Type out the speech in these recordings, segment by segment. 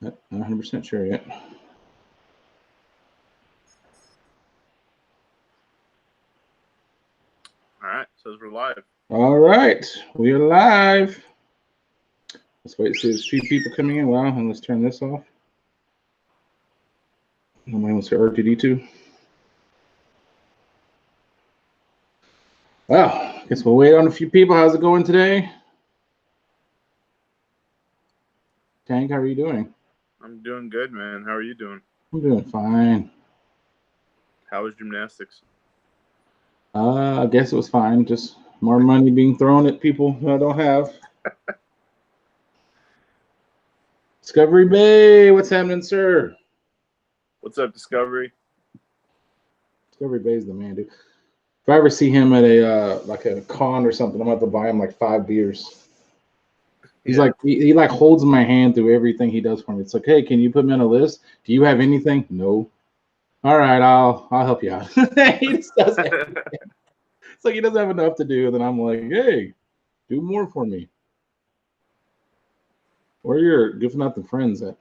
Not 100% sure yet. All right, says we're live. All right, we are live. Let's wait to see there's a few people coming in. Wow, and let's turn this off. Nobody wants to R2D2. Well, I guess we'll wait on a few people. How's it going today? Tank, how are you doing? I'm doing good, man. How are you doing? I'm doing fine. How was gymnastics? I guess it was fine. Just more money being thrown at people who I don't have. Discovery Bay, what's happening, sir? What's up, Discovery? Discovery Bay is the man, dude. If I ever see him at a like a con or something, I'm about to buy him like 5 beers. He's like he like holds my hand through everything he does for me. It's like, hey, can you put me on a list? Do you have anything? No. All right, I'll help you out. He just does everything. It's like he doesn't have enough to do. Then I'm like, hey, do more for me. Where you're giving out the friends at?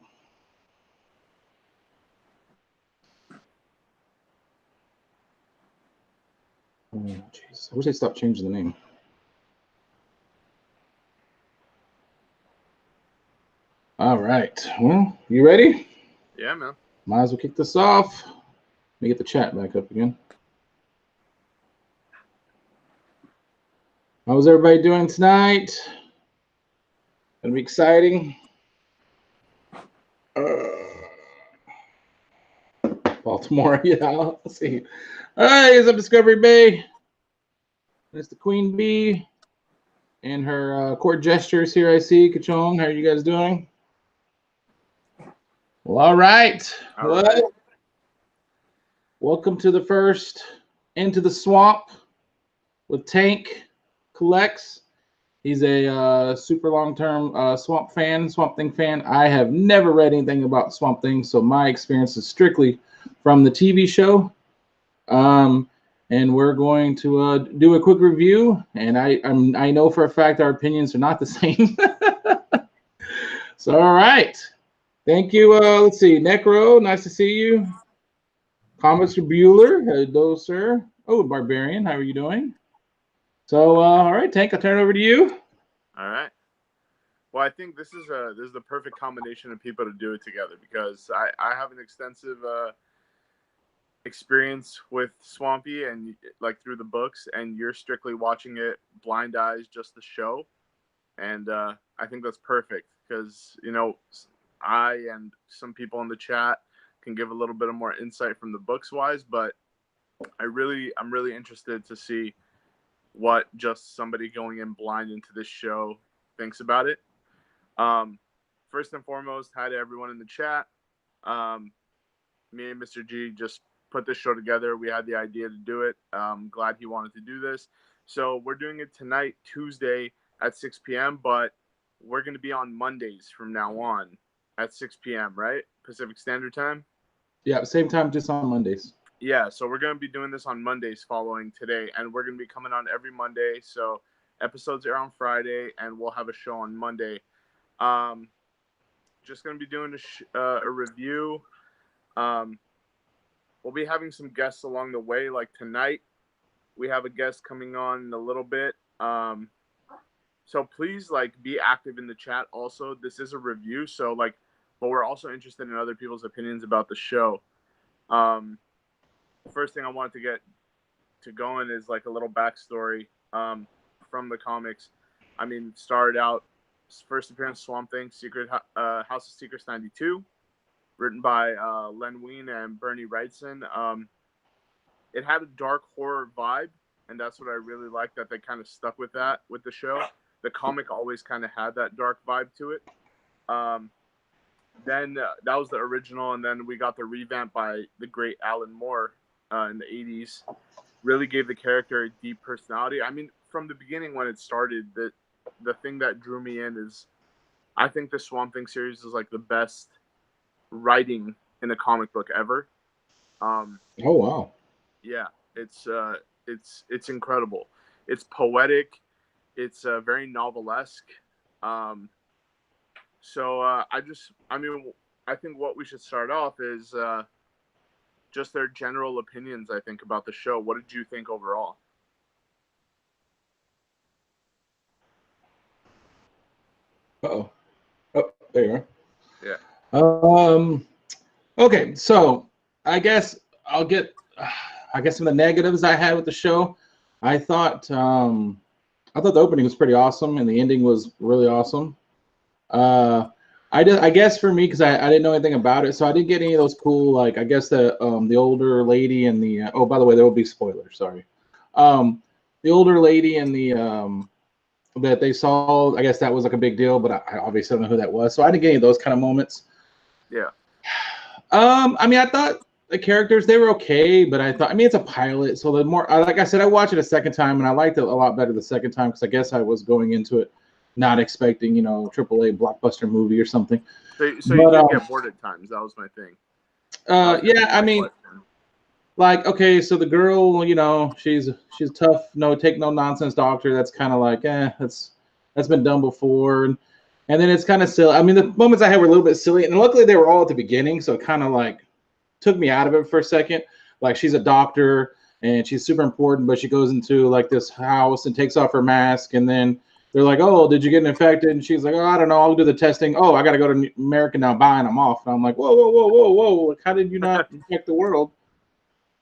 Oh, jeez. I wish they stopped changing the name. All right. Well, you ready? Yeah, man. Might as well kick this off. Let me get the chat back up again. How's everybody doing tonight? Gonna be exciting. Baltimore, yeah. Let's see. All right, here's up Discovery Bay. There's the Queen Bee and her court gestures here. I see. Kachong, how are you guys doing? Well, all right. Welcome to the first Into the Swamp with Tank Collects. He's a super long-term Swamp Thing fan. I have never read anything about Swamp Thing, so my experience is strictly from the TV show. And we're going to do a quick review. And I know for a fact our opinions are not the same. So, all right. Thank you. Let's see. Necro, nice to see you. Comics Bueller, hello, sir. Oh, Barbarian, how are you doing? So, all right, Tank, I'll turn it over to you. All right. Well, I think this is the perfect combination of people to do it together because I have an extensive experience with Swampy and like through the books, and you're strictly watching it blind eyes, just the show, and I think that's perfect because I and some people in the chat can give a little bit of more insight from the books wise, but I'm really interested to see what just somebody going in blind into this show thinks about it. First and foremost, hi to everyone in the chat. Me and Mr. G just put this show together. We had the idea to do it. Glad he wanted to do this. So we're doing it tonight, Tuesday at 6 p.m., but we're going to be on Mondays from now on at 6 p.m., right? Pacific Standard Time? Yeah, same time, just on Mondays. Yeah, so we're going to be doing this on Mondays following today, and we're going to be coming on every Monday. So episodes are on Friday, and we'll have a show on Monday. Just going to be doing a review. We'll be having some guests along the way, like tonight. We have a guest coming on in a little bit. So please, be active in the chat. Also, this is a review, so but we're also interested in other people's opinions about the show. First thing I wanted to get to going is a little backstory from the comics. I mean, started out first appearance Swamp Thing, House of Secrets 92, written by Len Wein and Bernie Wrightson. It had a dark horror vibe, and that's what I really liked, that they kind of stuck with that with the show. The comic always kind of had that dark vibe to it. Then that was the original, and then we got the revamp by the great Alan Moore in the 80s. Really gave the character a deep personality. I mean, from the beginning when it started, the thing that drew me in is I think the Swamp Thing series is the best writing in a comic book ever. Oh wow! Yeah, it's incredible. It's poetic. It's very novelesque. So I think what we should start off is just their general opinions, I think, about the show. What did you think overall? Uh-oh. Oh, there you are. Yeah. Okay, so I guess I'll get some of the negatives I had with the show. I thought the opening was pretty awesome and the ending was really awesome. I guess for me, because I didn't know anything about it, so I didn't get any of those cool, like, I guess the older lady and the oh, by the way, there will be spoilers, sorry. The older lady and the that they saw, I guess that was like a big deal, but I obviously don't know who that was, so I didn't get any of those kind of moments. Yeah. I mean, I thought the characters, they were okay, but I thought, I mean, it's a pilot, so the more, like I said, I watched it a second time, and I liked it a lot better the second time, because I guess I was going into it not expecting, AAA blockbuster movie or something. So you did get bored at times. That was my thing. Yeah, I mean, like, okay, so the girl, she's tough, take no nonsense doctor. That's kind of like, that's been done before, and then it's kind of silly. I mean, the moments I had were a little bit silly, and luckily they were all at the beginning, so it kind of like took me out of it for a second. Like, she's a doctor and she's super important, but she goes into like this house and takes off her mask, and then they're like, "Oh, did you get infected?" And she's like, "Oh, I don't know. I'll do the testing. Oh, I got to go to America now. Bye," and I'm off. And I'm like, "Whoa, whoa, whoa, whoa, whoa! Like, how did you not infect the world?"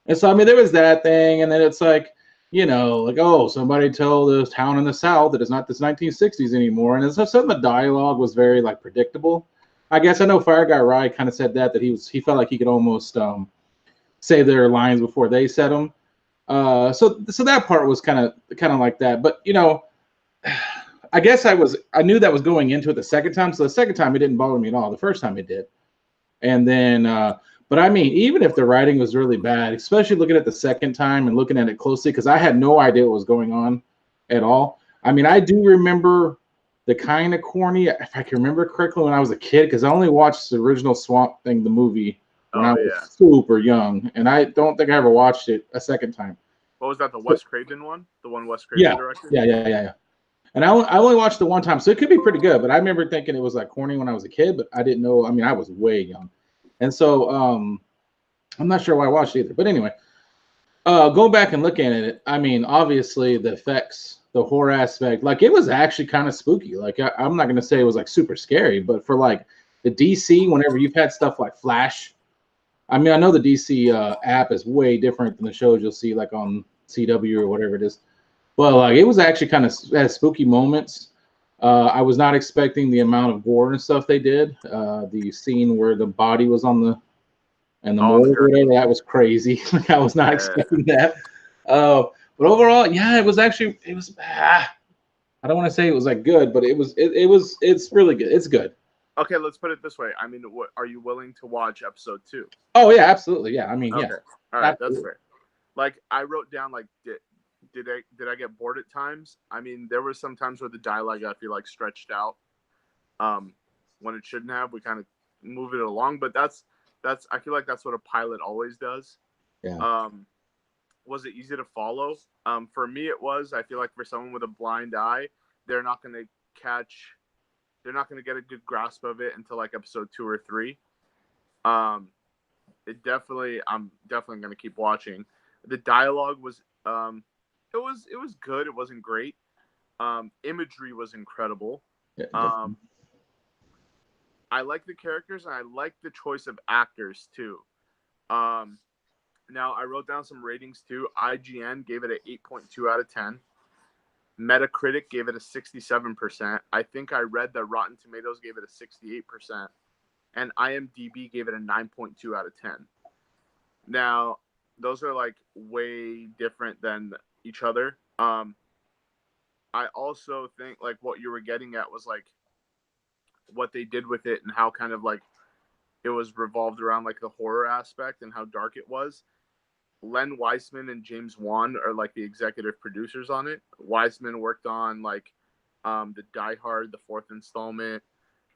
And so, I mean, there was that thing, and then it's like, like, oh, somebody told this town in the South that it's not this 1960s anymore, and some of the dialogue was very like predictable. I guess I know Fire Guy Rye kind of said that he felt like he could almost say their lines before they said them. So that part was kind of like that. But I guess I knew that was going into it the second time. So the second time it didn't bother me at all. The first time it did. And then, but I mean, even if the writing was really bad, especially looking at the second time and looking at it closely, because I had no idea what was going on at all. I mean, I do remember the kind of corny, if I can remember correctly, when I was a kid, because I only watched the original Swamp Thing, the movie, when I was super young, and I don't think I ever watched it a second time. What was that? The Wes Craven one? The one Wes Craven directed? Yeah. And I only watched the one time, so it could be pretty good. But I remember thinking it was like corny when I was a kid, but I didn't know. I mean, I was way young, and so I'm not sure why I watched it either. But anyway, going back and looking at it, I mean, obviously the effects, the horror aspect, like it was actually kind of spooky. Like I'm not gonna say it was like super scary, but for like the DC, whenever you've had stuff like Flash, I mean, I know the DC app is way different than the shows you'll see like on CW or whatever it is. Well, like it was actually kind of had spooky moments. I was not expecting the amount of gore and stuff they did. The scene where the body was on the mold or whatever, that was crazy. Like I was not expecting that. But overall, yeah, it was I don't want to say it was like good, but it's really good. It's good. Okay, let's put it this way. I mean, are you willing to watch episode 2? Oh yeah, absolutely. Yeah, I mean, yeah. All right, that's fair. Like I wrote down, like did I get bored at times? I mean, there were some times where the dialogue I feel like stretched out, when it shouldn't have. We kind of move it along, but that's I feel like that's what a pilot always does. Yeah. Was it easy to follow? For me, it was. I feel like for someone with a blind eye, they're not going to get a good grasp of it until like episode 2 or 3. I'm definitely going to keep watching. The dialogue was, it was good. It wasn't great. Imagery was incredible. Yeah, I like the characters and I like the choice of actors too. Now I wrote down some ratings too. IGN gave it an 8.2 out of 10. Metacritic gave it a 67%. I think I read that Rotten Tomatoes gave it a 68%. And IMDb gave it a 9.2 out of 10. Now, those are like way different than each other. I also think like what you were getting at was like what they did with it and how kind of like it was revolved around like the horror aspect and how dark it was. Len Wiseman and James Wan are like the executive producers on it. Wiseman worked on like the Die Hard, the 4th installment,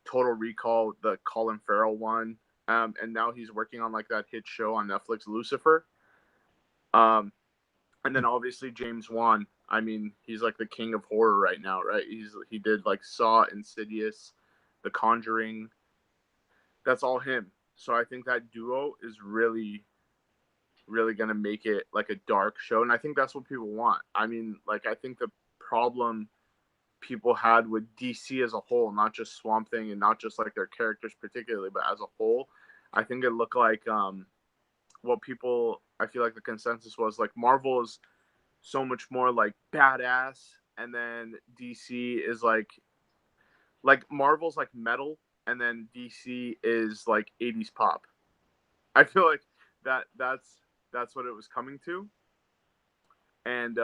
Total Recall, the Colin Farrell one, and now he's working on like that hit show on Netflix, Lucifer. And then obviously James Wan. I mean, he's like the king of horror right now, right? He did like Saw, Insidious, The Conjuring, that's all him. So I think that duo is really, really going to make it like a dark show. And I think that's what people want. I mean, like, I think the problem people had with DC as a whole, not just Swamp Thing and not just like their characters particularly, but as a whole, I think it looked like what people, I feel like the consensus was like Marvel is so much more like badass, and then DC is like Marvel's like metal, and then DC is like 80s pop. I feel like that's what it was coming to, and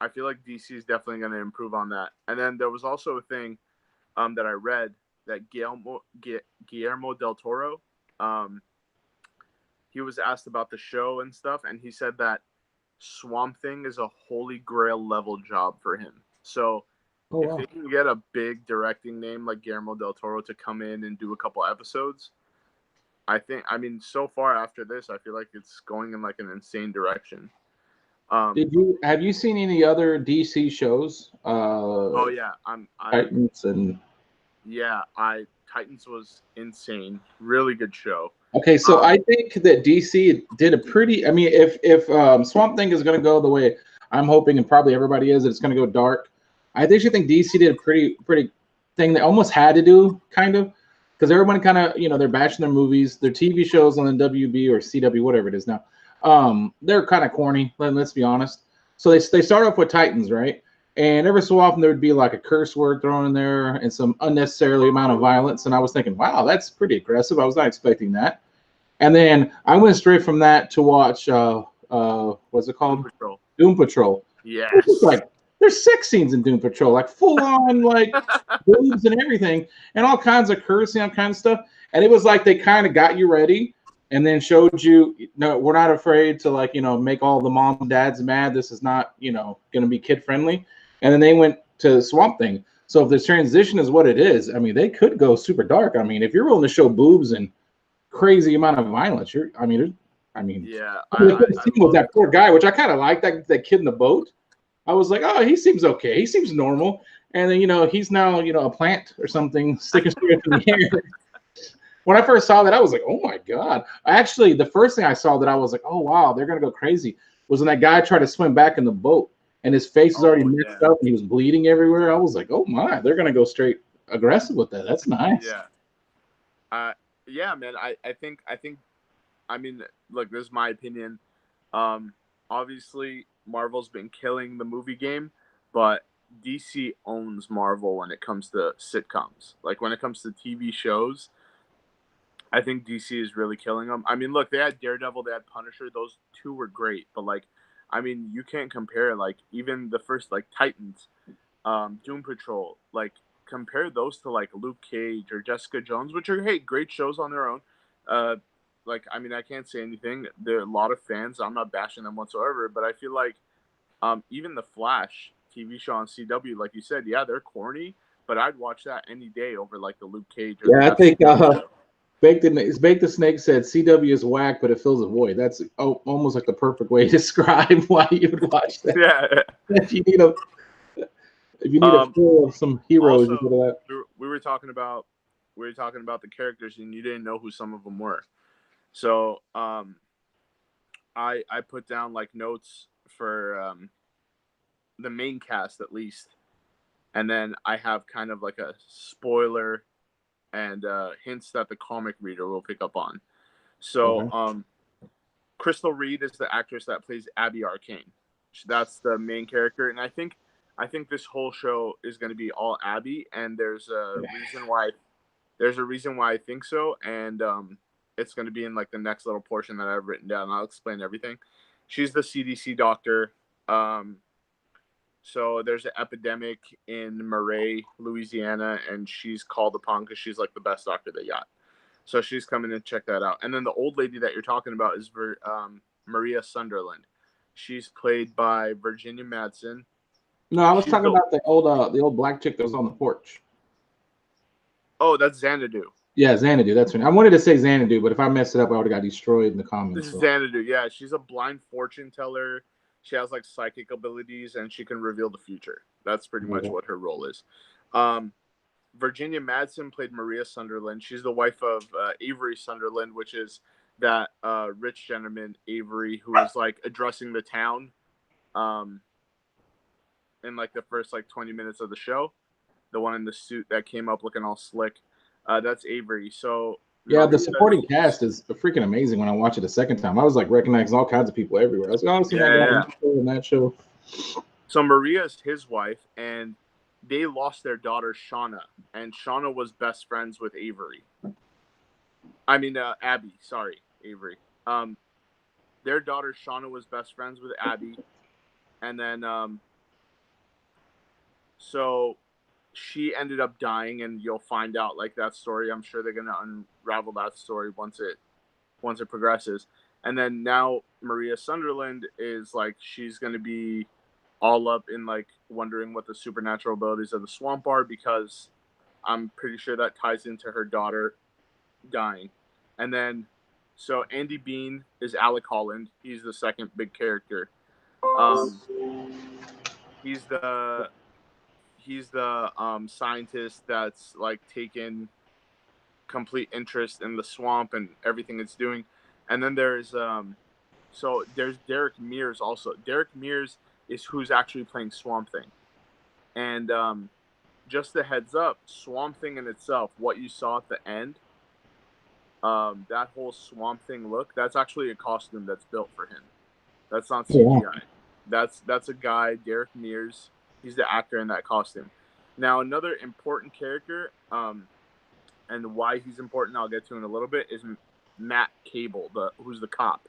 I feel like DC is definitely going to improve on that. And then there was also a thing that I read that Guillermo del Toro, he was asked about the show and stuff, and he said that Swamp Thing is a holy grail level job for him. So if they can get a big directing name like Guillermo del Toro to come in and do a couple episodes, I mean, so far after this, I feel like it's going in like an insane direction. Have you seen any other DC shows? Oh yeah, Titans and Titans was insane. Really good show. okay, so I think that DC did a pretty. I mean, if Swamp Thing is going to go the way I'm hoping, and probably everybody is, it's going to go dark. I actually think DC did a pretty thing they almost had to do, kind of, because everyone kind of they're bashing their movies, their TV shows on the WB or CW, whatever it is now. They're kind of corny. Let's be honest. So they start off with Titans, right? And every so often there would be like a curse word thrown in there and some unnecessarily amount of violence. And I was thinking, wow, that's pretty aggressive. I was not expecting that. And then I went straight from that to watch what's it called? Doom Patrol. Yes. Like there's sex scenes in Doom Patrol, like full on like boobs and everything, and all kinds of cursing, all kinds of stuff. And it was like they kind of got you ready and then showed you, no, we're not afraid to like make all the moms and dads mad. This is not going to be kid friendly. And then they went to Swamp Thing. So if this transition is what it is, I mean, they could go super dark. I mean, if you're willing to show boobs and crazy amount of violence, yeah. I was that poor guy, which I kind of like, that kid in the boat. I was like, oh, he seems okay. He seems normal. And then he's now a plant or something sticking straight in the air. When I first saw that, I was like, oh my god. Actually, the first thing I saw that I was like, oh wow, they're gonna go crazy, was when that guy tried to swim back in the boat. And his face was already mixed up, and he was bleeding everywhere. I was like, "Oh my, they're gonna go straight aggressive with that. That's nice." Yeah, yeah, man. I think. I mean, look, this is my opinion. Obviously, Marvel's been killing the movie game, but DC owns Marvel when it comes to sitcoms. Like when it comes to TV shows, I think DC is really killing them. I mean, look, they had Daredevil, they had Punisher. Those two were great, but like, I mean, you can't compare like even the first like Titans, Doom Patrol. Like compare those to like Luke Cage or Jessica Jones, which are great shows on their own. Like I mean, I can't say anything. There are a lot of fans. I'm not bashing them whatsoever, but I feel like even the Flash TV show on CW, like you said, yeah, they're corny, but I'd watch that any day over like the Luke Cage. Or I think. Baked the Snake said CW is whack, but it fills a void. That's almost like the perfect way to describe why you would watch that. Yeah. If you need a feel of some heroes, also, you go to that. we were talking about the characters, and you didn't know who some of them were. So I put down like notes for the main cast at least, and then I have kind of like a spoiler and hints that the comic reader will pick up on. So Crystal Reed is the actress that plays Abby Arcane. That's the main character, and I think this whole show is going to be all Abby, and there's a reason why I think so, and it's going to be in like the next little portion that I've written down. I'll explain everything. She's the CDC doctor. So there's an epidemic in Murray, Louisiana, and she's called upon because she's like the best doctor they got. So she's coming to check that out. And then the old lady that you're talking about is Maria Sunderland. She's played by Virginia Madsen. No, I was talking about the old black chick that was on the porch. Oh, that's Xanadu. Yeah, Xanadu. That's right. I wanted to say Xanadu, but if I messed it up, I would have got destroyed in the comments. This is Xanadu. Yeah, she's a blind fortune teller. She has like psychic abilities, and she can reveal the future. That's pretty much what her role is. Virginia Madsen played Maria Sunderland. She's the wife of Avery Sunderland, which is that rich gentleman Avery who was like addressing the town in like the first like 20 minutes of the show. The one in the suit that came up looking all slick. That's Avery. So Yeah, the Maria, supporting cast is freaking amazing. When I watch it a second time, I was like recognizing all kinds of people everywhere. I was like, oh, I've seen that guy in that show. So Maria is his wife, and they lost their daughter Shauna, and Shauna was best friends with Avery. I mean Abby. Sorry, Avery. Their daughter Shauna was best friends with Abby, and then so she ended up dying, and you'll find out like that story. I'm sure they're gonna unravel that story once it progresses. And then now Maria Sunderland is like she's gonna be all up in like wondering what the supernatural abilities of the swamp are, because I'm pretty sure that ties into her daughter dying. And then so Andy Bean is Alec Holland. He's the second big character. He's the scientist that's like taken complete interest in the swamp and everything it's doing. And then there's Derek Mears also. Derek Mears is who's actually playing Swamp Thing. And just a heads up, Swamp Thing in itself, what you saw at the end, that whole Swamp Thing look, that's actually a costume that's built for him. That's not CGI. Yeah. That's a guy, Derek Mears. He's the actor in that costume. Now, another important character, and why he's important, I'll get to in a little bit, is Matt Cable, who's the cop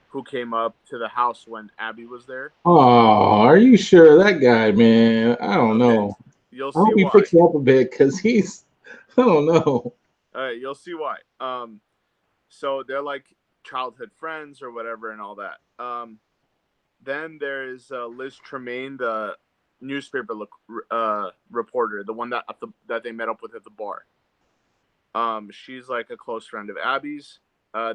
who came up to the house when Abby was there. Oh, are you sure that guy, man? I don't know. You'll see I hope he fixed it up a bit, because he's, I don't know. All right, you'll see why. So they're like childhood friends or whatever and all that. Then there's Liz Tremaine, the newspaper reporter, the one that they met up with at the bar. She's like a close friend of Abby's.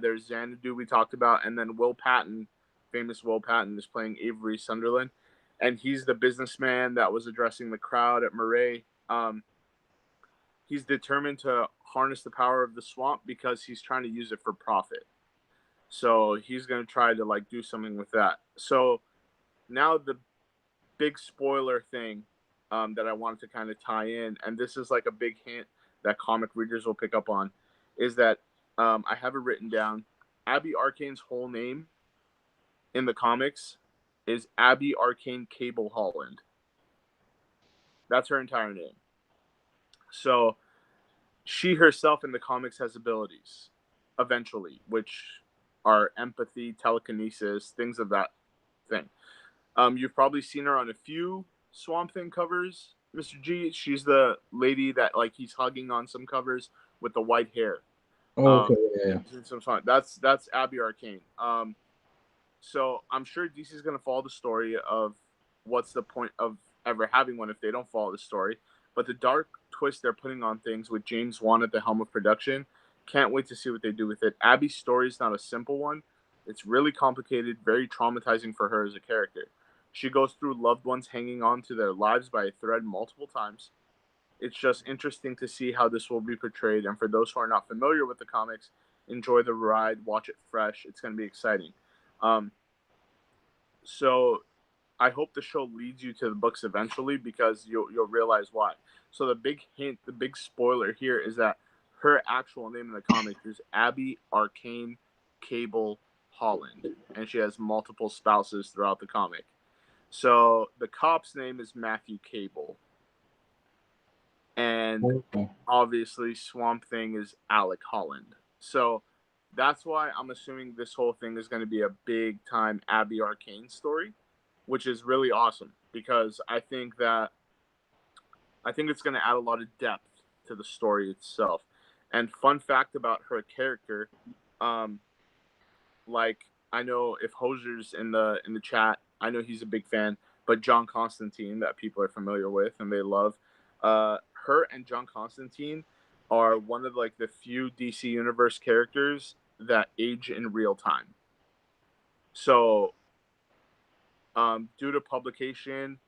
There's Xanadu we talked about, and then Will Patton, famous Will Patton, is playing Avery Sunderland, and he's the businessman that was addressing the crowd at Murray. He's determined to harness the power of the swamp because he's trying to use it for profit. So he's going to try to like do something with that. So now the big spoiler thing that I wanted to kind of tie in, and this is like a big hint that comic readers will pick up on, is that I have it written down. Abby Arcane's whole name in the comics is Abby Arcane Cable Holland. That's her entire name. So she herself in the comics has abilities eventually, which are empathy, telekinesis, things of that thing. You've probably seen her on a few Swamp Thing covers, Mr. G. She's the lady that like he's hugging on some covers with the white hair. Oh, okay, yeah. That's Abby Arcane. So I'm sure DC's gonna follow the story of what's the point of ever having one if they don't follow the story. But the dark twist they're putting on things with James Wan at the helm of production, can't wait to see what they do with it. Abby's story is not a simple one. It's really complicated, very traumatizing for her as a character. She goes through loved ones hanging on to their lives by a thread multiple times. It's just interesting to see how this will be portrayed. And for those who are not familiar with the comics, enjoy the ride, watch it fresh. It's going to be exciting. So I hope the show leads you to the books eventually, because you'll realize why. So the big hint, the big spoiler here is that her actual name in the comics is Abby Arcane Cable Holland, and she has multiple spouses throughout the comic. So the cop's name is Matthew Cable. And obviously Swamp Thing is Alec Holland. So that's why I'm assuming this whole thing is going to be a big time Abby Arcane story, which is really awesome, because I think it's going to add a lot of depth to the story itself. And fun fact about her character, like I know if Hosier's in the chat, I know he's a big fan, but John Constantine, that people are familiar with and they love, her and John Constantine are one of like the few DC Universe characters that age in real time. So due to publication,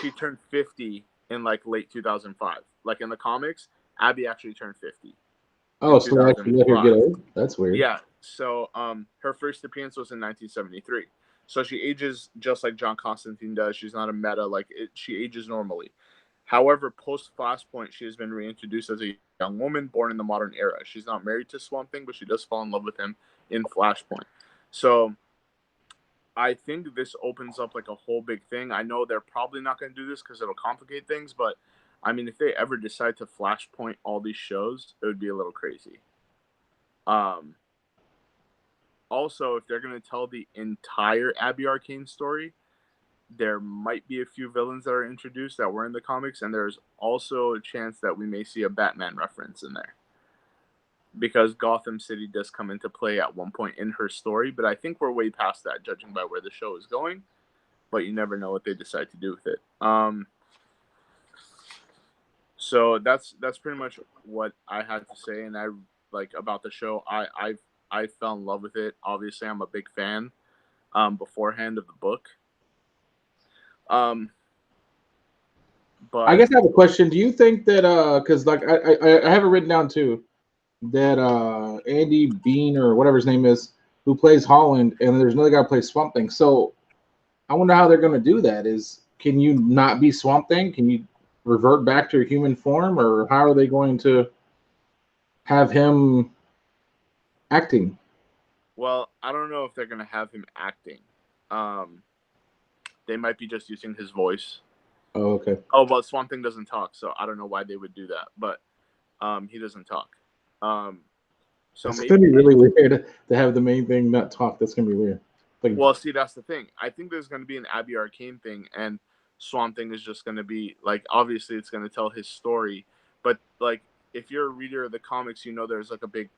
she turned 50 in like late 2005. like in the comics, Abby actually turned 50. Oh, so they actually let her get old? That's weird. Yeah. So her first appearance was in 1973. So she ages just like John Constantine does. She's not a meta. She ages normally. However, post Flashpoint, she has been reintroduced as a young woman born in the modern era. She's not married to Swamp Thing, but she does fall in love with him in Flashpoint. So I think this opens up like a whole big thing. I know they're probably not going to do this because it'll complicate things, but I mean, if they ever decide to Flashpoint all these shows, it would be a little crazy. Also, if they're going to tell the entire Abby Arcane story, there might be a few villains that are introduced that were in the comics, and there's also a chance that we may see a Batman reference in there. Because Gotham City does come into play at one point in her story, but I think we're way past that, judging by where the show is going. But you never know what they decide to do with it. So that's pretty much what I had to say, and I like about the show. I fell in love with it. Obviously, I'm a big fan. Beforehand of the book. But I guess I have a question. Do you think that because like I have it written down too, that Andy Bean or whatever his name is, who plays Holland, and there's another guy who plays Swamp Thing. So I wonder how they're going to do that. Can you not be Swamp Thing? Can you revert back to your human form, or how are they going to have him acting? Well, I don't know if they're going to have him acting. They might be just using his voice. Oh, okay. Oh, but Swamp Thing doesn't talk, so I don't know why they would do that. But he doesn't talk. So it's gonna be really weird to have the main thing not talk. That's gonna be weird. Well, see, that's the thing. I think there's gonna be an Abby Arcane thing, and Swamp Thing is just gonna be like, obviously, it's gonna tell his story. But like, if you're a reader of the comics, you know there's like a big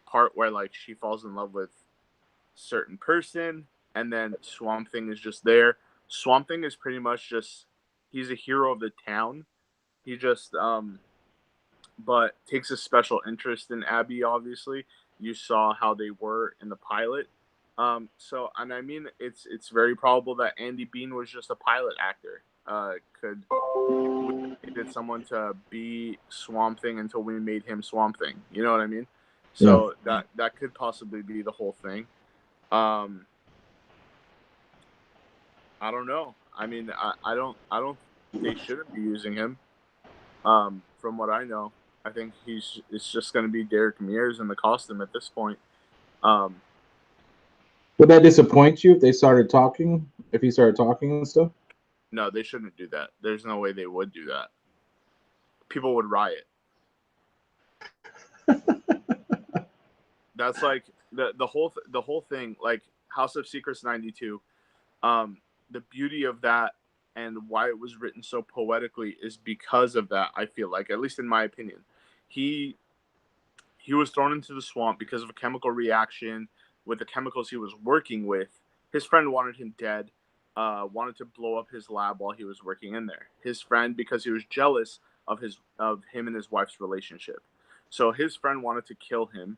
part where like she falls in love with certain person, and then Swamp Thing is just there. Swamp Thing is pretty much just he's a hero of the town. He just but takes a special interest in Abby. Obviously, you saw how they were in the pilot. So, and I mean, it's very probable that Andy Bean was just a pilot actor. We needed someone to be Swamp Thing until we made him Swamp Thing. You know what I mean? So yeah. that could possibly be the whole thing. I don't know. I mean, I don't. They shouldn't be using him. From what I know, I think it's just going to be Derek Mears in the costume at this point. Would that disappoint you if they started talking? If he started talking and stuff? No, they shouldn't do that. There's no way they would do that. People would riot. That's like the whole thing. Like House of Secrets 92. The beauty of that and why it was written so poetically is because of that. I feel like, at least in my opinion, he was thrown into the swamp because of a chemical reaction with the chemicals he was working with. His friend wanted him dead, wanted to blow up his lab while he was working in there. His friend, because he was jealous of him and his wife's relationship, so his friend wanted to kill him.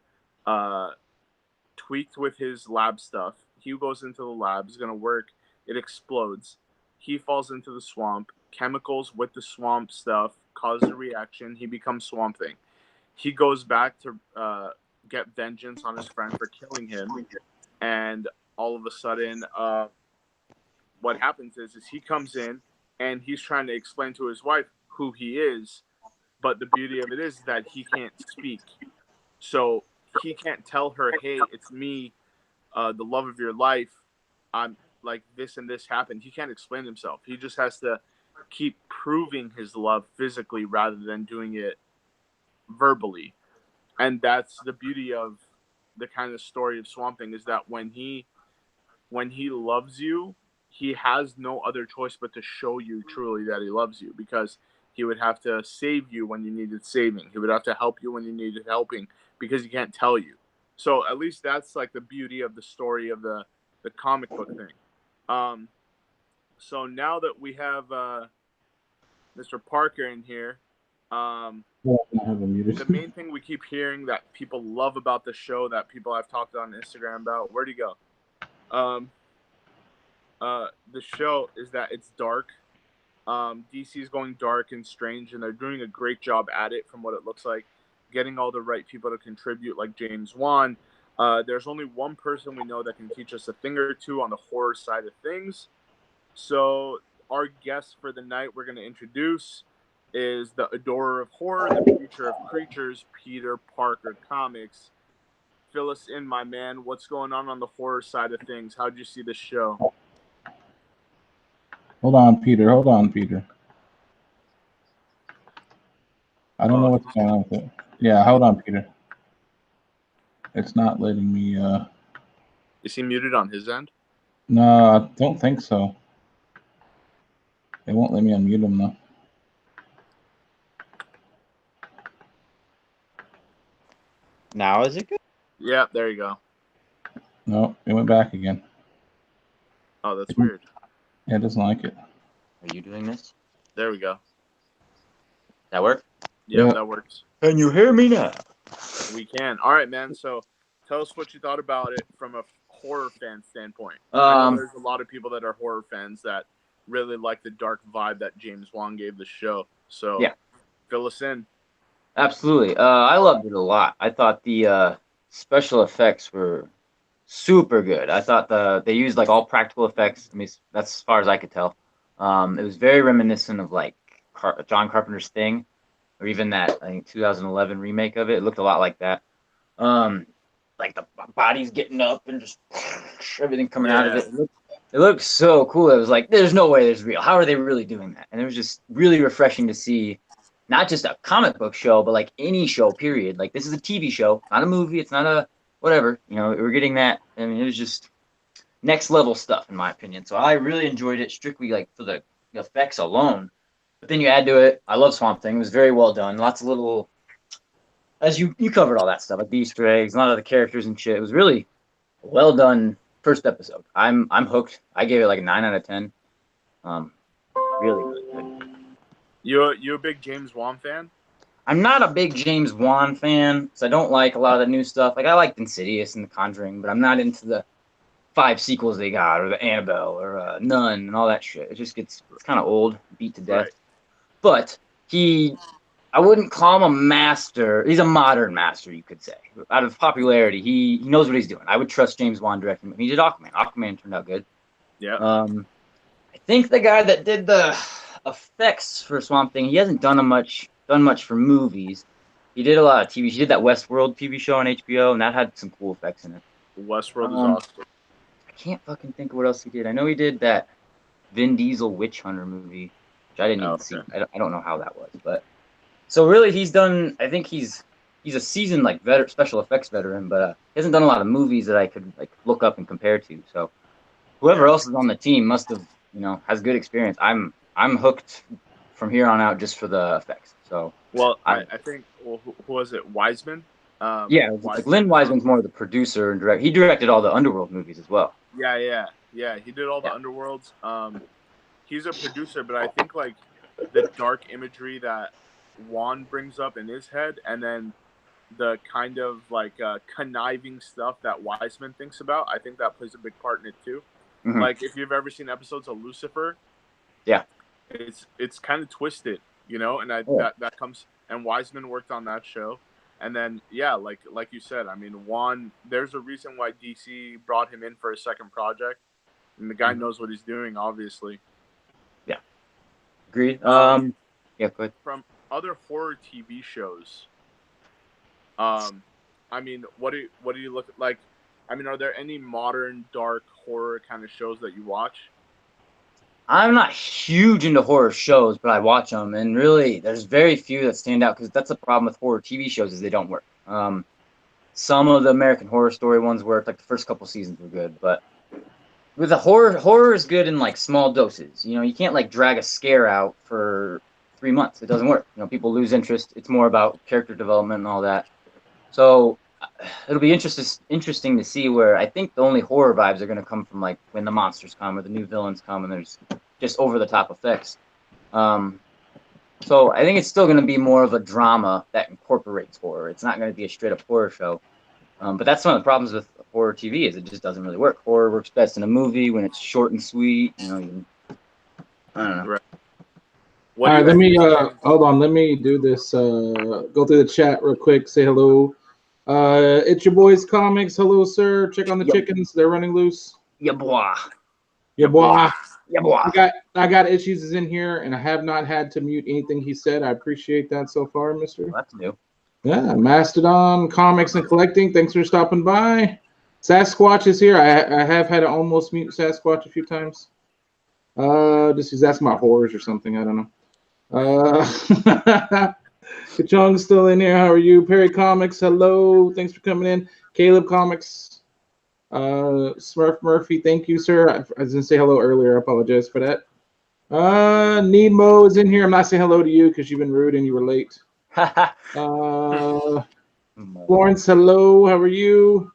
Tweaked with his lab stuff. He goes into the lab. He's gonna work. It explodes. He falls into the swamp. Chemicals with the swamp stuff cause a reaction. He becomes Swamp Thing. He goes back to get vengeance on his friend for killing him. And all of a sudden, what happens is he comes in and he's trying to explain to his wife who he is. But the beauty of it is that he can't speak. So he can't tell her, hey, it's me, the love of your life. I'm like this and this happened. He can't explain himself. He just has to keep proving his love physically rather than doing it verbally. And that's the beauty of the kind of story of Swamp Thing, is that when he loves you, he has no other choice but to show you truly that he loves you, because he would have to save you when you needed saving. He would have to help you when you needed helping, because he can't tell you. So at least that's like the beauty of the story of the comic book thing. So now that we have Mr. Parker in here, the main thing we keep hearing that people love about the show, that people I've talked on Instagram about, where'd he go? The show is that it's dark. DC is going dark and strange, and they're doing a great job at it from what it looks like, getting all the right people to contribute, like James Wan. There's only one person we know that can teach us a thing or two on the horror side of things. So our guest for the night we're going to introduce is the adorer of horror, the preacher of creatures, Peter Parker Comix. Fill us in, my man. What's going on the horror side of things? How'd you see the show? Hold on, Peter. Hold on, Peter. I don't know what's going on with it. Yeah, hold on, Peter. It's not letting me. Is he muted on his end? No, I don't think so. It won't let me unmute him though. Now is it good? Yeah, there you go. No, it went back again. Oh, that's weird. Yeah, it doesn't like it. Are you doing this? There we go. That work? Yeah, Yeah. that works. Can you hear me now? We can. All right, man. So tell us what you thought about it from a horror fan standpoint. I know there's a lot of people that are horror fans that really like the dark vibe that James Wan gave the show. So Yeah. Fill us in. Absolutely. I loved it a lot. I thought the special effects were super good. I thought they used like all practical effects. I mean, that's as far as I could tell. It was very reminiscent of like John Carpenter's Thing, or even that I think 2011 remake of it. It looked a lot like that. Like the bodies getting up and just everything coming out of it. It looked so cool. It was like, there's no way there's real. How are they really doing that? And it was just really refreshing to see, not just a comic book show, but like any show, period. Like this is a TV show, not a movie. It's not a whatever. You know, we're getting that. I mean, it was just next level stuff, in my opinion. So I really enjoyed it strictly like for the effects alone. But then you add to it, I love Swamp Thing. It was very well done. Lots of little, as you covered all that stuff, like the Easter eggs, a lot of the characters and shit. It was really well done first episode. I'm hooked. I gave it like a 9 out of 10. Really good. You a big James Wan fan? I'm not a big James Wan fan, because I don't like a lot of the new stuff. Like I liked Insidious and The Conjuring, but I'm not into the 5 sequels they got, or the Annabelle, or Nun, and all that shit. It just it's kind of old, beat to death. Right. But I wouldn't call him a master. He's a modern master, you could say. Out of popularity, he knows what he's doing. I would trust James Wan directing. He did Aquaman. Aquaman turned out good. Yeah. I think the guy that did the effects for Swamp Thing, he hasn't done much for movies. He did a lot of TV. He did that Westworld TV show on HBO, and that had some cool effects in it. Westworld is awesome. I can't fucking think of what else he did. I know he did that Vin Diesel Witch Hunter movie, which I didn't even see. I don't know how that was, but so really he's done. I think he's a seasoned like special effects veteran, but he hasn't done a lot of movies that I could like look up and compare to. So whoever else is on the team must have has good experience. I'm hooked from here on out just for the effects. So I think who was it? Wiseman. Yeah, like Lynn Wiseman's more the producer and director. He directed all the Underworld movies as well. Yeah. He did all the Underworlds. He's a producer, but I think like the dark imagery that Wan brings up in his head, and then the kind of like conniving stuff that Wiseman thinks about, I think that plays a big part in it too. Mm-hmm. Like if you've ever seen episodes of Lucifer, it's kind of twisted, and that comes. And Wiseman worked on that show. And then, like you said, I mean, Wan, there's a reason why DC brought him in for a second project. And the guy knows what he's doing, obviously. Yeah. Agreed. Yeah, go ahead. From other horror TV shows, I mean, what do you look like? I mean, are there any modern dark horror kind of shows that you watch? I'm not huge into horror shows, but I watch them, and really, there's very few that stand out because that's the problem with horror TV shows is they don't work. Some of the American Horror Story ones worked, like the first couple seasons were good, but with the horror is good in like small doses. You can't like drag a scare out for 3 months. It doesn't work. People lose interest. It's more about character development and all that. So it'll be interesting to see where I think the only horror vibes are going to come from like when the monsters come or the new villains come and there's just over the top effects. So I think it's still going to be more of a drama that incorporates horror. It's not going to be a straight up horror show. But that's one of the problems with horror TV is it just doesn't really work. Horror works best in a movie when it's short and sweet. I don't know. Right. What All do right, you let me anticipate? hold on. Let me do this. Go through the chat real quick. Say hello. It's your boys comics. Hello, sir. Check on the Yep. chickens. They're running loose. Yeah, boy. Yeah, boy. Yeah, boy. I got issues is in here, and I have not had to mute anything he said. I appreciate that so far, Mister. Well, that's new. Yeah, Mastodon Comics and Collecting. Thanks for stopping by. Sasquatch is here. I have had to almost mute Sasquatch a few times. Just he's asking about horrors or something. I don't know. Kachong's still in here. How are you? Perry Comics. Hello. Thanks for coming in. Caleb Comics. Smurf Murphy. Thank you, sir. I didn't say hello earlier. I apologize for that. Nemo is in here. I'm not saying hello to you because you've been rude and you were late. Florence, hello. How are you?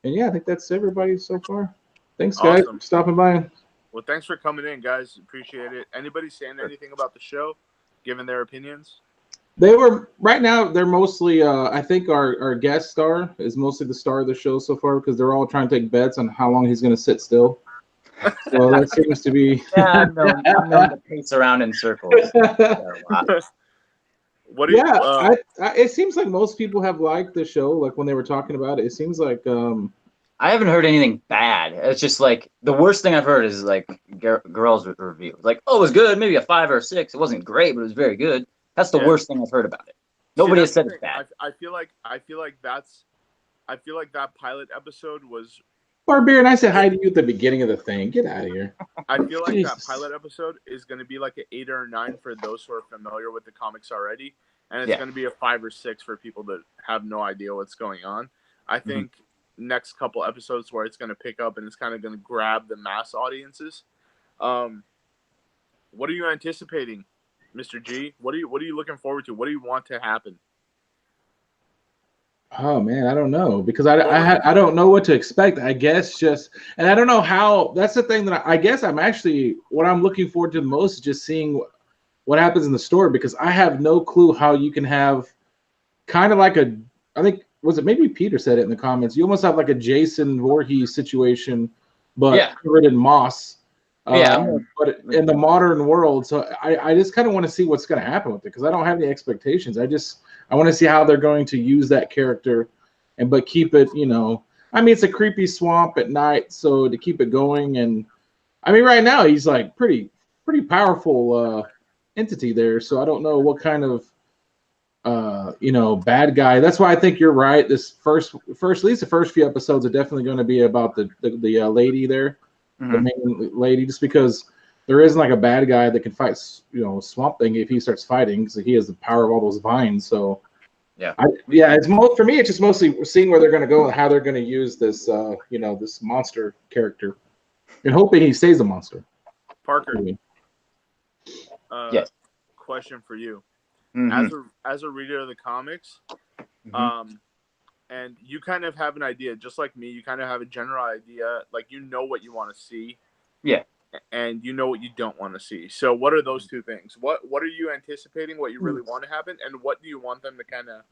And yeah, I think that's everybody so far. Thanks, guys, Awesome. for stopping by. Well, thanks for coming in, guys. Appreciate it. Anybody saying anything about the show, giving their opinions? They were right now. They're mostly. I think our guest star is mostly the star of the show so far because they're all trying to take bets on how long he's going to sit still. So that seems to be. Yeah, I'm known to pace around in circles. What do you? Yeah, it seems like most people have liked the show. Like when they were talking about it, it seems like. I haven't heard anything bad. It's just like the worst thing I've heard is like Garrell's review. It's like, oh, it was good, maybe a 5 or a 6. It wasn't great, but it was very good. That's the worst thing I've heard about it. Nobody has said it's bad. I feel like that pilot episode was. Barbarian, I said hi to you at the beginning of the thing. Get out of here. I feel like Jesus. that pilot episode is going to be like an 8 or a 9 for those who are familiar with the comics already, and it's going to be a 5 or 6 for people that have no idea what's going on. I think next couple episodes where it's going to pick up and it's kind of going to grab the mass audiences. What are you anticipating, Mr. G? What are you looking forward to? What do you want to happen? Oh man, I don't know because I don't know what to expect. I guess and I don't know how. That's the thing that I guess I'm actually what I'm looking forward to the most is just seeing what happens in the story because I have no clue how you can have kind of like I think was it maybe Peter said it in the comments. You almost have like a Jason Voorhees situation, but covered in moss. But in the modern world, so I just kind of want to see what's going to happen with it because I don't have any expectations. I want to see how they're going to use that character, but keep it. I mean, it's a creepy swamp at night, so to keep it going, and I mean, right now he's like pretty powerful entity there. So I don't know what kind of bad guy. That's why I think you're right. This first, at least the first few episodes are definitely going to be about the lady there. The main lady, just because there isn't like a bad guy that can fight, Swamp Thing if he starts fighting, because he has the power of all those vines. So, it's for me. It's just mostly seeing where they're going to go and how they're going to use this, this monster character, and hoping he stays a monster. Parker, question for you, as a reader of the comics, and you kind of have an idea, just like me. You kind of have a general idea, like what you want to see, and what you don't want to see. So, what are those two things? What are you anticipating? What you really want to happen, and what do you want them to kind of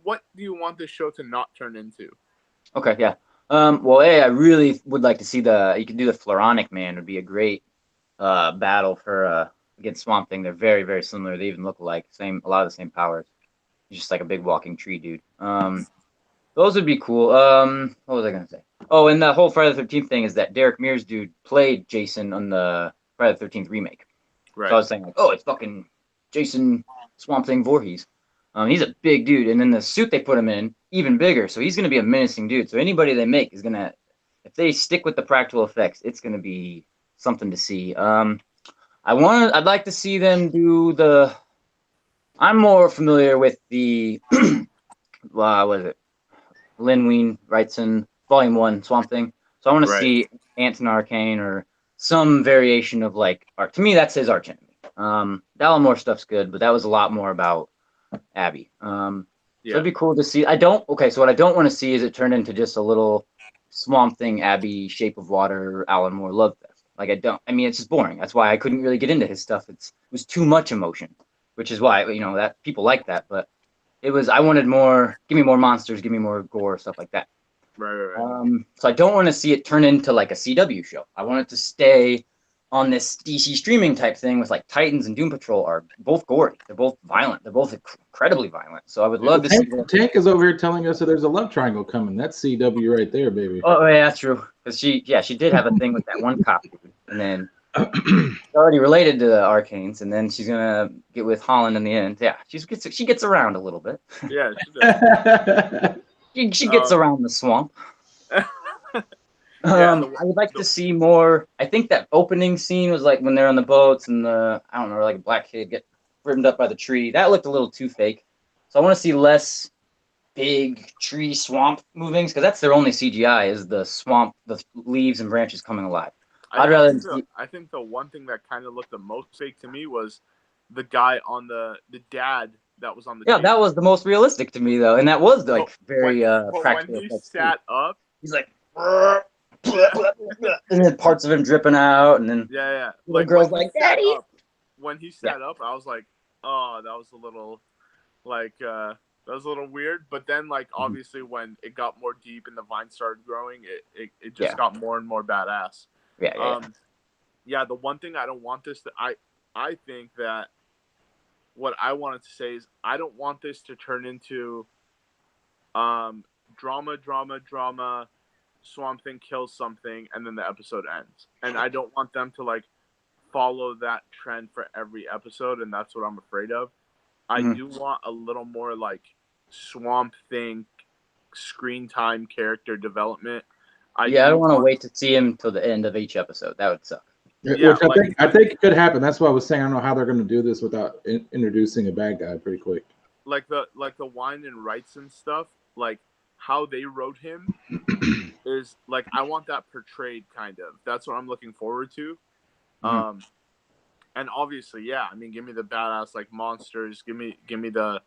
what do you want this show to not turn into? Okay, yeah. Well, I really would like to see you can do the Floronic Man. Would be a great battle for against Swamp Thing. They're very, very similar. They even look alike. A lot of the same powers. He's just like a big walking tree dude. Those would be cool. What was I gonna say? Oh, and the whole Friday the 13th thing is that Derek Mears dude played Jason on the Friday the 13th remake. Right. So I was saying like, oh, it's fucking Jason Swamp Thing Voorhees. He's a big dude, and then the suit they put him in, even bigger. So he's gonna be a menacing dude. So anybody they make is gonna, if they stick with the practical effects, it's gonna be something to see. I'd like to see them do the. I'm more familiar with the what is it? Lin Wein Wrightson Volume 1 Swamp Thing. So I want to see Anton Arcane or some variation of like art. To me, that's his arch enemy. Dallin Moore stuff's good, but that was a lot more about Abby. So it'd be cool to see. So what I don't want to see is it turned into just a little Swamp Thing, Abby, Shape of Water, Alan Moore love fest. Like it's just boring. That's why I couldn't really get into his stuff. It was too much emotion, which is why, that people like that, but I wanted more, give me more monsters, give me more gore, stuff like that. Right. So I don't want to see it turn into like a CW show. I want it to stay on this DC streaming type thing with like Titans and Doom Patrol are both gory. They're both violent. They're both incredibly violent. So I would love to see. Tank is over here telling us that there's a love triangle coming. That's CW right there, baby. Oh yeah, that's true. Because she did have a thing with that one cop dude, and then it's already related to the Arcanes, and then she's gonna get with Holland in the end. Yeah, she gets around a little bit. Yeah, she does. She gets around the swamp. I would like to see more. I think that opening scene was like when they're on the boats and I don't know, like a black kid get rimmed up by the tree. That looked a little too fake. So I want to see less big tree swamp movings because that's their only CGI is the swamp, the leaves and branches coming alive. I think the one thing that kind of looked the most fake to me was the guy on the dad that was on the that was the most realistic to me though, and that was like very practical. When he sat up, he's like. And then parts of him dripping out, and then like the girl's like, "Daddy." When he sat up, I was like, "Oh, that was a little, that was a little weird." But then, like, obviously, when it got more deep and the vine started growing, it just got more and more badass. The one thing I don't want this to, I think that what I wanted to say is I don't want this to turn into, drama. Swamp Thing kills something and then the episode ends, and I don't want them to like follow that trend for every episode, and that's what I'm afraid of. I do want a little more like Swamp Thing screen time character development. I don't want to wait to see him till the end of each episode. That would suck. Which I think could happen. That's why I was saying I don't know how they're going to do this without introducing a bad guy pretty quick. Like the wine and rights and stuff, like how they wrote him is like I want that portrayed kind of. That's what I'm looking forward to. And obviously, I mean, give me the badass like monsters, give me the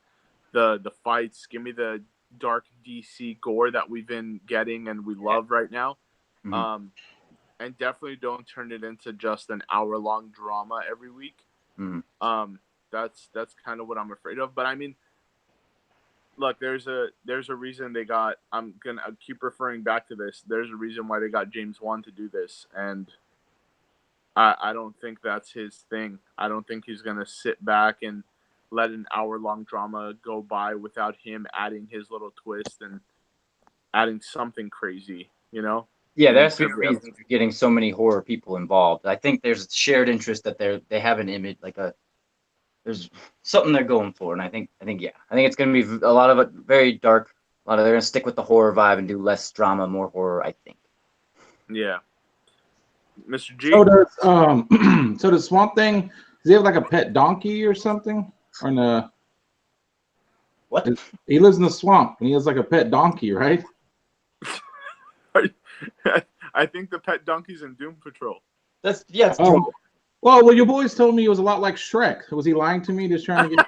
fights, give me the dark DC gore that we've been getting and we love right now. And definitely don't turn it into just an hour-long drama every week. That's kind of what I'm afraid of. But I mean, look, there's a reason they got. I'm gonna keep referring back to this. There's a reason why they got James Wan to do this, and I don't think that's his thing. I don't think he's gonna sit back and let an hour-long drama go by without him adding his little twist and adding something crazy. You know? Yeah, that's the reason for getting so many horror people involved. I think there's shared interest that they have an image there's something they're going for, and I think it's going to be a lot of it very dark. They're going to stick with the horror vibe and do less drama, more horror. I think. Yeah. Mr. G. So does Swamp Thing? Does he have like a pet donkey or something? Or no? What? He lives in the swamp and he has like a pet donkey, right? I think the pet donkey's in Doom Patrol. That's Well, your boys told me it was a lot like Shrek. Was he lying to me, just trying to get?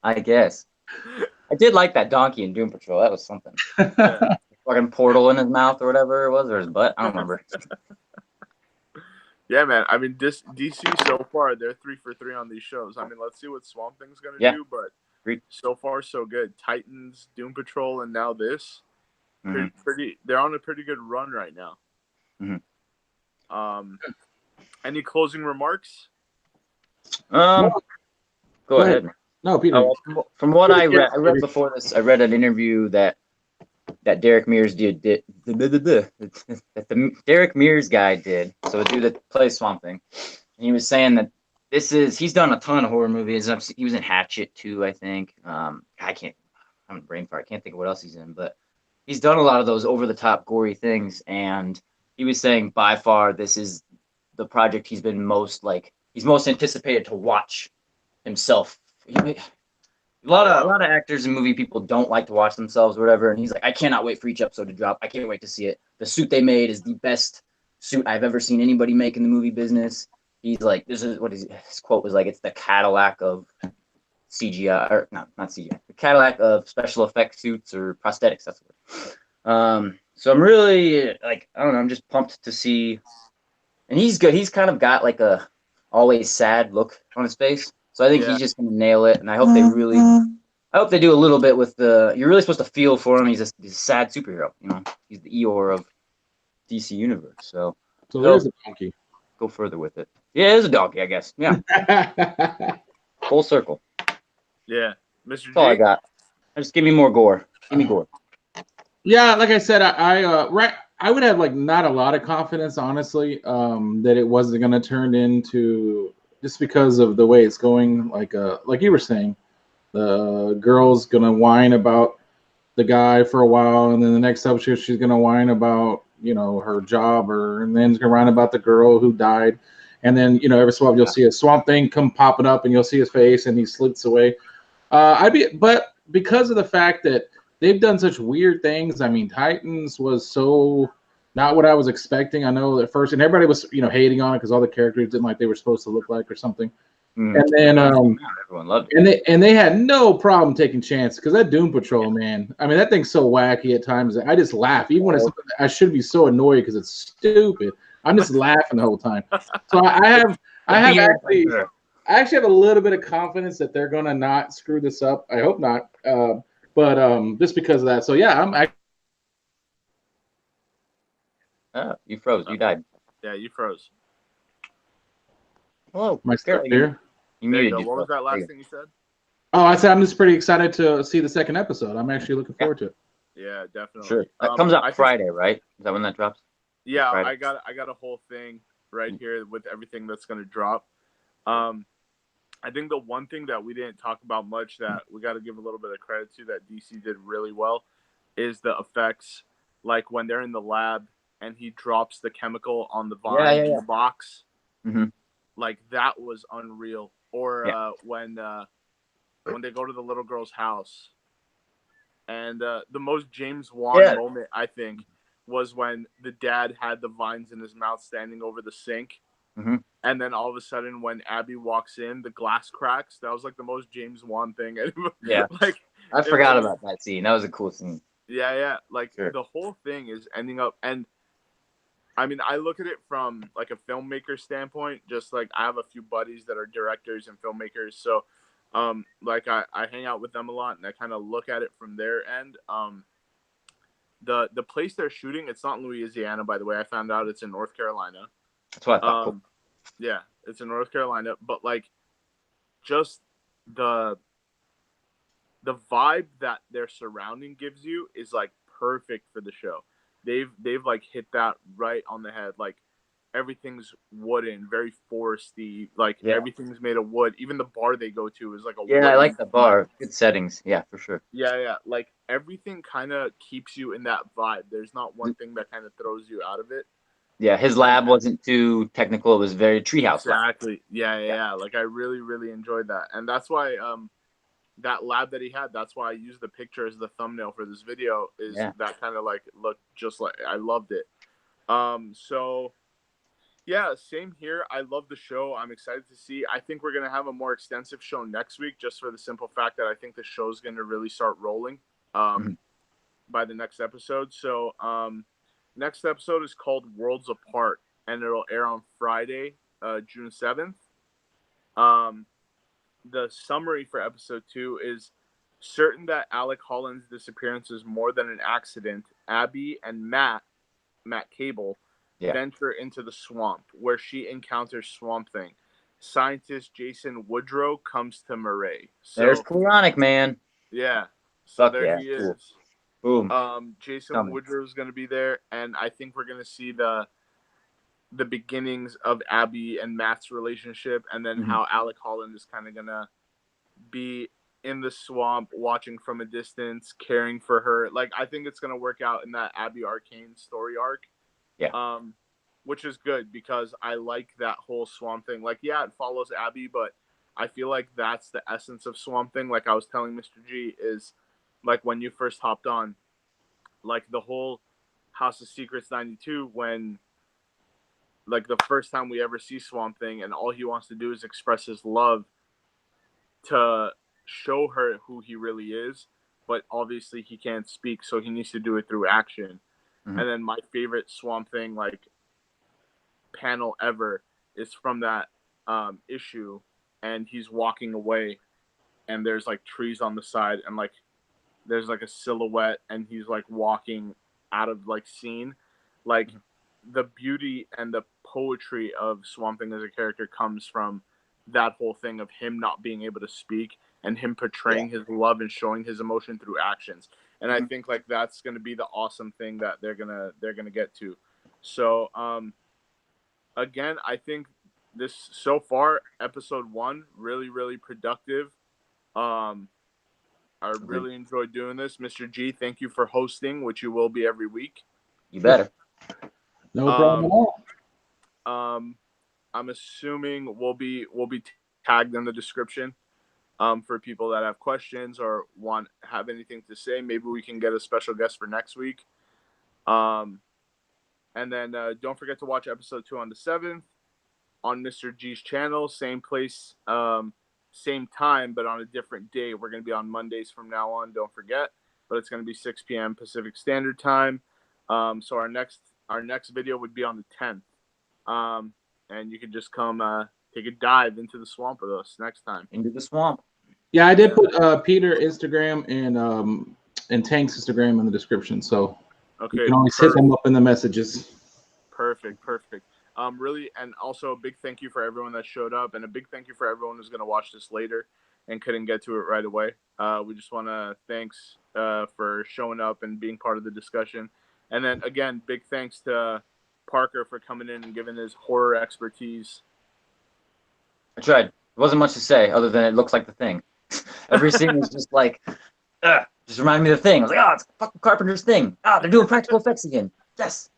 I guess. I did like that donkey in Doom Patrol. That was something. Fucking portal in his mouth or whatever it was, or his butt. I don't remember. Yeah, man. I mean, this DC so far, they're 3 for 3 on these shows. I mean, let's see what Swamp Thing's gonna do, but so far so good. Titans, Doom Patrol, and now this. Pretty. They're on a pretty good run right now. Any closing remarks? Go ahead. No, Peter. From what I read before this, I read an interview that Derek Mears did that the Derek Mears guy did. So a dude that plays Swamp Thing, and he was saying that he's done a ton of horror movies. He was in Hatchet too, I think. I'm a brain fart. I can't think of what else he's in, but he's done a lot of those over the top gory things, and he was saying by far this is the project he's most anticipated to watch himself. A lot of actors and movie people don't like to watch themselves or whatever, and he's like, I cannot wait for each episode to drop. I can't wait to see it. The suit they made is the best suit I've ever seen anybody make in the movie business. He's like, his quote was like, it's the Cadillac of CGI, or not CGI, the Cadillac of special effects suits or prosthetics. That's what. So I'm really I don't know. I'm just pumped to see, and he's good. He's kind of got like a always sad look on his face. So I think he's just gonna nail it, and I hope they do a little bit with you're really supposed to feel for him. He's a sad superhero, you know. He's the Eeyore of DC universe. So there is a donkey. Go further with it. Yeah, it is a donkey, I guess. Yeah. Full circle. Yeah. Mr. G? That's all I got. Just give me more gore. Give me gore. Yeah, like I said, I would have like not a lot of confidence, honestly, that it wasn't going to turn into, just because of the way it's going. Like you were saying, the girl's gonna whine about the guy for a while, and then the next episode she's gonna whine about her job, and then it's gonna whine about the girl who died, and then every so often you'll see a Swamp Thing come popping up, and you'll see his face, and he slinks away. But because of the fact that they've done such weird things. I mean, Titans was so not what I was expecting. I know at first, and everybody was hating on it because all the characters didn't like they were supposed to look like or something. And then everyone loved it. And they had no problem taking chances, because that Doom Patrol, man. I mean, that thing's so wacky at times. I just laugh, even when I should be so annoyed because it's stupid. I'm just laughing the whole time. So I actually have a little bit of confidence that they're gonna not screw this up. I hope not. But just because of that. So yeah, you froze. You died. Yeah, you froze. Hello. My stuff here. You muted yourself. What was that last thing you said? Oh, I said I'm just pretty excited to see the second episode. I'm actually looking forward to it. Yeah, definitely. Sure. That comes out Friday, right? Is that when that drops? Yeah, I got a whole thing right here with everything that's going to drop. I think the one thing that we didn't talk about much that we got to give a little bit of credit to that DC did really well is the effects, like when they're in the lab and he drops the chemical on the vine in the box. Mm-hmm. Like that was unreal. Or when they go to the little girl's house, and the most James Wan moment I think was when the dad had the vines in his mouth standing over the sink. Mm-hmm. And then all of a sudden, when Abby walks in, the glass cracks. That was like the most James Wan thing. Yeah, like I forgot about that scene. That was a cool scene. Yeah. Like the whole thing is ending up, and I mean, I look at it from like a filmmaker standpoint. Just like I have a few buddies that are directors and filmmakers, so like I hang out with them a lot, and I kind of look at it from their end. The place they're shooting, it's not in Louisiana, by the way. I found out it's in North Carolina. That's what I thought. Cool. Yeah, it's in North Carolina, but like just the vibe that their surrounding gives you is like perfect for the show. They've like hit that right on the head. Like everything's wooden, very foresty. Like everything's made of wood. Even the bar they go to is like a I like the bar. Good settings. Yeah, for sure. Yeah. Like everything kind of keeps you in that vibe. There's not one thing that kind of throws you out of it. Yeah, his lab wasn't too technical. It was very treehouse. Exactly. Yeah. Like I really, really enjoyed that, and that's why that lab that he had. That's why I used the picture as the thumbnail for this video. Is that kind of like looked just like I loved it. So yeah, same here. I love the show. I'm excited to see. I think we're gonna have a more extensive show next week, just for the simple fact that I think the show's gonna really start rolling by the next episode. So next episode is called Worlds Apart, and it'll air on Friday, June 7th. The summary for episode 2 is certain that Alec Holland's disappearance is more than an accident. Abby and Matt Cable, venture into the swamp, where she encounters Swamp Thing. Scientist Jason Woodrow comes to Murray. So, there's Chronic, man. Yeah. So there he cool. is. Boom. Jason Woodrow is going to be there, and I think we're going to see the beginnings of Abby and Matt's relationship, and then how Alec Holland is kind of going to be in the swamp, watching from a distance, caring for her. Like, I think it's going to work out in that Abby Arcane story arc. Yeah. Which is good because I like that whole Swamp Thing. Like, yeah, it follows Abby, but I feel like that's the essence of Swamp Thing. Like I was telling Mr. G, is like when you first hopped on, like the whole House of Secrets 92, when like the first time we ever see Swamp Thing, and all he wants to do is express his love to show her who he really is, but obviously he can't speak, so he needs to do it through action. And then my favorite Swamp Thing like panel ever is from that issue, and he's walking away, and there's like trees on the side, and like there's like a silhouette, and he's like walking out of like scene. Like the beauty and the poetry of Swamp Thing as a character comes from that whole thing of him not being able to speak and him portraying his love and showing his emotion through actions. And I think like that's going to be the awesome thing that they're gonna get to. So again, I think this so far episode 1 really productive. I really enjoyed doing this. Mr. G, thank you for hosting, which you will be every week. You better. No problem at all. I'm assuming we'll be tagged in the description for people that have questions or have anything to say. Maybe we can get a special guest for next week. And then don't forget to watch episode 2 on the 7th on Mr. G's channel. Same place, same time, but on a different day. We're going to be on Mondays from now on. Don't forget. But it's going to be 6 p.m. Pacific Standard Time. So our next video would be on the 10th. And you can just come take a dive into the swamp with us next time. Into the swamp. Yeah, I did put Peter Instagram and Tank's Instagram in the description, so okay, you can always hit them up in the messages. Perfect. Really, and also a big thank you for everyone that showed up, and a big thank you for everyone who's going to watch this later and couldn't get to it right away. We just want to thanks for showing up and being part of the discussion. And then again, big thanks to Parker for coming in and giving his horror expertise. I tried. There wasn't much to say other than it looks like the Thing. Every scene was just like, just reminded me of the Thing. I was like, it's fucking Carpenter's Thing. They're doing practical effects again. Yes.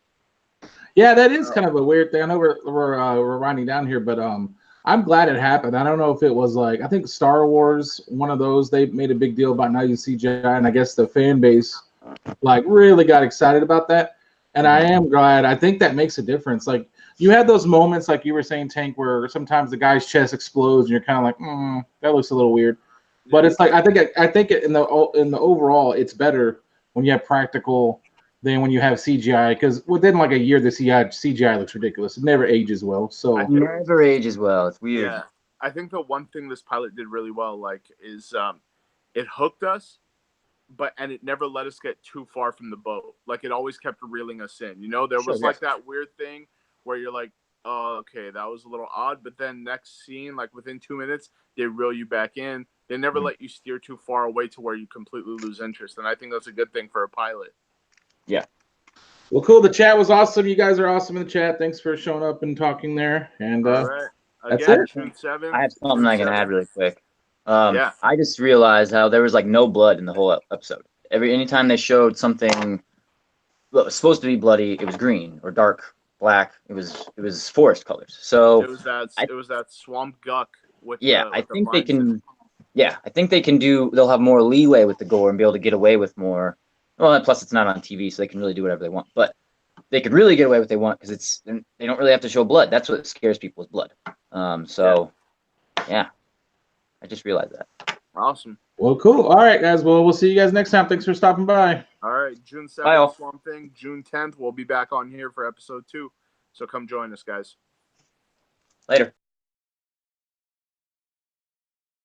Yeah, that is kind of a weird thing. I know we're winding down here, but I'm glad it happened. I don't know if it was like, I think Star Wars, one of those, they made a big deal about not using CGI, and I guess the fan base like really got excited about that. And I am glad. I think that makes a difference. Like you had those moments, like you were saying, Tank, where sometimes the guy's chest explodes, and you're kind of like, that looks a little weird. But it's like I think in the overall, it's better when you have practical than when you have CGI, because within like a year, the CGI looks ridiculous. It never ages well. So it never ages well. It's weird. Yeah, I think the one thing this pilot did really well, like, is it hooked us, and it never let us get too far from the boat. Like it always kept reeling us in. You know, there was like that weird thing where you're like, oh, okay, that was a little odd. But then next scene, like within 2 minutes, they reel you back in. They never let you steer too far away to where you completely lose interest. And I think that's a good thing for a pilot. Yeah. Well, cool. The chat was awesome. You guys are awesome in the chat. Thanks for showing up and talking there. And all right. that's Again, it. June 7th. I have something I can add really quick. Yeah. I just realized how there was like no blood in the whole episode. Anytime they showed something supposed to be bloody, it was green or dark black. It was forest colors. So it was that swamp guck with I think they can. Yeah, I think they can do. They'll have more leeway with the gore and be able to get away with more. Well, and plus it's not on TV, so they can really do whatever they want. But they could really get away with what they want because they don't really have to show blood. That's what scares people is blood. Yeah, I just realized that. Awesome. Well, cool. All right, guys. Well, we'll see you guys next time. Thanks for stopping by. All right, June 7th, Bye, all. Swamp Thing. June 10th, we'll be back on here for episode 2. So come join us, guys. Later.